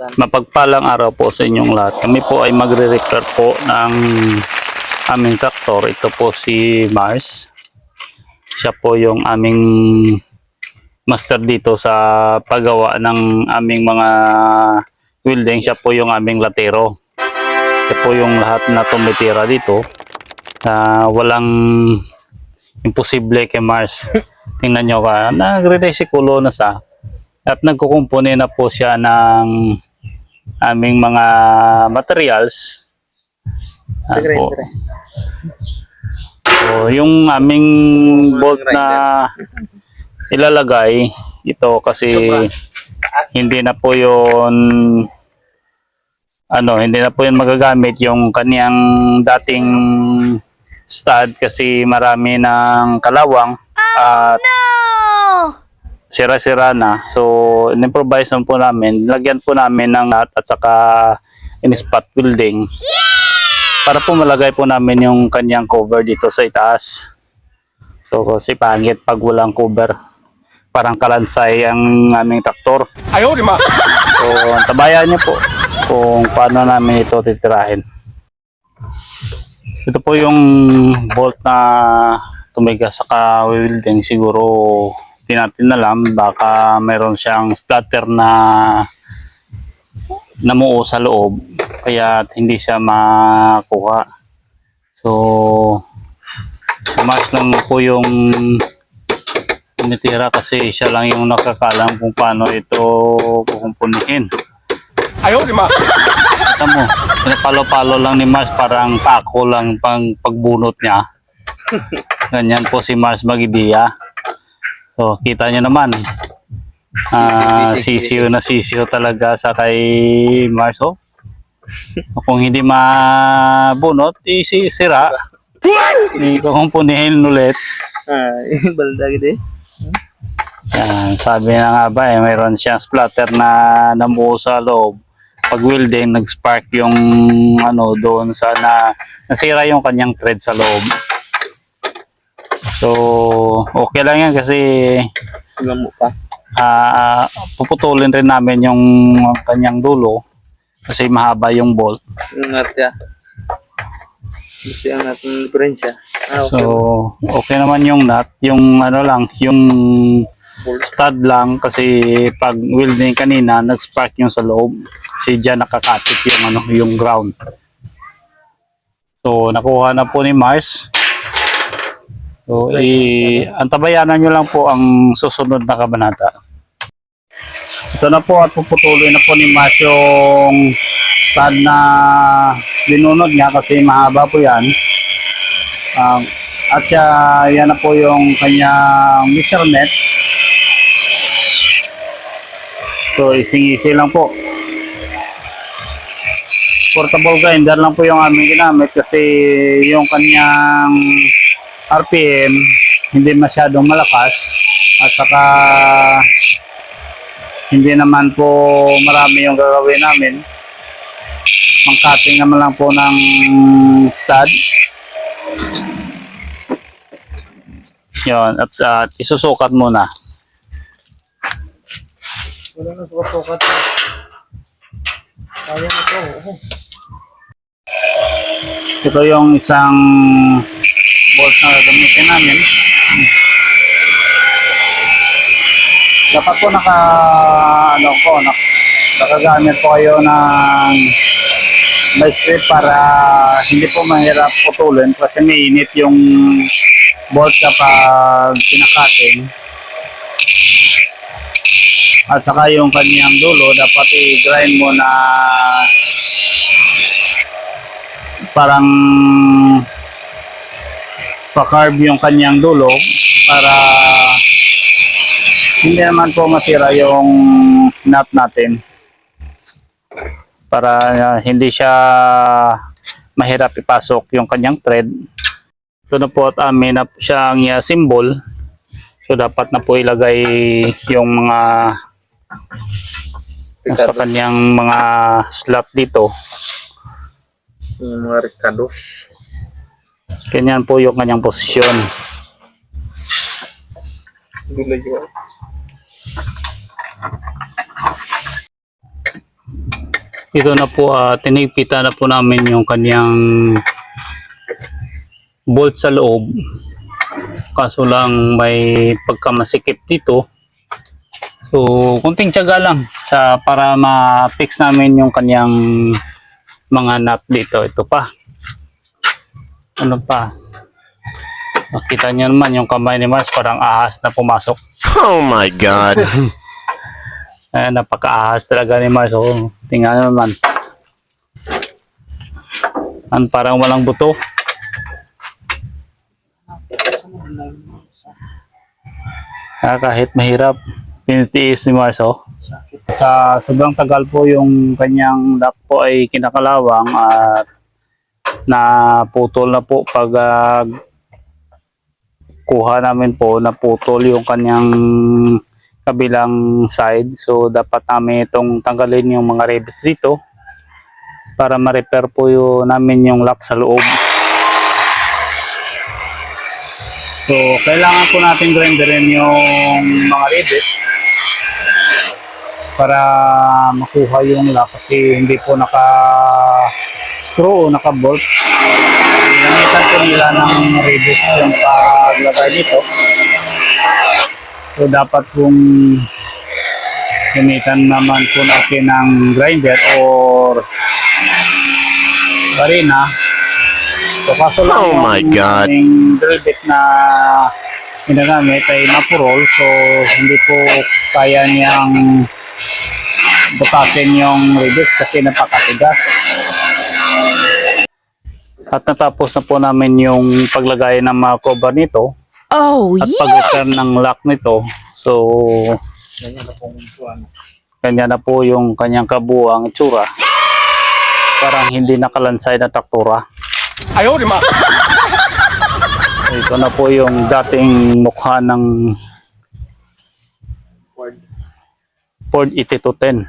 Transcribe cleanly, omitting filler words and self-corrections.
Mapagpalang araw po sa inyong lahat. Kami po ay magre-repair po ng aming traktor. Ito po si Mars. Siya po yung aming master dito sa paggawa ng aming mga welding. Siya po yung aming latero. Siya po yung lahat na tumitira dito. Walang imposible kay Mars. Tingnan nyo ka, nagre-resikulo na sa at nagkukumpone na po siya ng aming mga materials. Po. So, yung aming bolt na ilalagay ito kasi hindi na po yun hindi na po yun magagamit yung kaniyang dating stud kasi marami ng kalawang at sira-sira na. So, in-improvise po namin. Lagyan po namin ng nut at saka in-spot welding. Para po malagay po namin yung kanyang cover dito sa itaas. So, kasi pangit pag walang cover. Parang kalansay ang aming traktor. Ayaw, di ma! So, tabayan niyo po kung paano namin ito titirahin. Ito po yung bolt na tumigas sa welding. Siguro di natin alam, baka mayroon siyang splatter na namuo sa loob kaya hindi siya makuha. So mas lang po yung tumitira kasi siya lang yung nakakalam kung paano ito kukumpunihin. Ayaw, di ma! Kita mo, pinapalo-palo lang ni Mars, parang tako lang pang pagbunot niya. Ganyan po si Mars mag-ideya. So, kita nyo naman. Sisiyo na sisiyo talaga sa kay Mars. Oh. Kung hindi mabunot, isisira. Ikukumpunihin ulit. Balda gitu. Yan, sabi na nga ba mayroon siyang splatter na namuo sa loob. Pag welding, nag-spark yung doon sa nasira yung kanyang thread sa loob. So, okay lang yan kasi puputulin rin namin yung kanyang dulo kasi mahaba yung bolt. Yung nut ya. Gusto yung nut ng diferensya. Okay. So, okay naman yung nut. Yung yung stud lang kasi pag welding kanina, nag-spark yung sa loob. Kasi dyan nakakatip yung ground. So, nakuha na po ni Mars. So, antabayanan nyo lang po ang susunod na kabanata. Ito na po at puputuloy na po ni Mars yung stud na binunod niya kasi mahaba po yan. At yan na po yung kanyang measurement. So, ising-isi lang po. Portable grinder lang po yung aming ginamit kasi yung kanyang RPM hindi masyadong malakas at saka hindi naman po marami yung gagawin namin. Mang-cutting naman lang po ng stud. Yun, at isusukat muna. Wala na sukat-sukat. Kaya na ito. Ito yung isang bolt na gagamitin namin. Dapat po nakagamit po kayo ng may strip para hindi po mahirap putulin kasi mainit yung bolt kapag pinakatin. At saka yung kanyang dulo dapat i-grind mo na parang pa-carve yung kanyang dulo para hindi naman po masira yung nut natin. Para hindi siya mahirap ipasok yung kanyang thread. Ito na po at amin na siyang symbol. So dapat na po ilagay yung mga sa kanyang mga slot dito. Yung mga Ricardo. Ganyan po yung kanyang posisyon. Dulu juga. Ito na po, tinigpita na po namin yung kanyang bolt sa loob. Kaso lang may pagkamasikip dito. So, kunting tiyaga lang para ma-fix namin yung kanyang mga nut dito. Ito pa. Ano pa? Makita niyo naman yung kamay ni Mars, parang ahas na pumasok. Oh my God. Ayan, napaka-ahas talaga ni Mars. Oh, tingnan naman. Parang walang buto. Kahit mahirap, pinitiis ni Mars. Oh. Sa sobrang tagal po yung kanyang lock po ay kinakalawang at naputol na po pag kuha namin po, naputol yung kanyang kabilang side. So dapat namin itong tanggalin yung mga rivets dito para ma-repair po namin yung lock sa loob. So kailangan po natin grinderin yung mga rivets para makuha yung lock kasi hindi po naka-screw o naka-bolt. Gamitan po nila ng rivets yung paglagay dito. So dapat pong gamitan naman po natin ng grinder or barina. So kaso lang Oh my God. yung drill bit na ginagamit ay mapurol, so hindi po kaya niyang butasin yung rivets kasi napakatigas. At natapos na po namin yung paglagay ng mga cover nito. Oh, At yes! pag-repair ng lock nito. So kanya na po yung kanyang kabuang itsura. Parang hindi nakalansay na traktura. 哎呦我的妈！ So, ito na po yung dating mukha ng Ford 8210.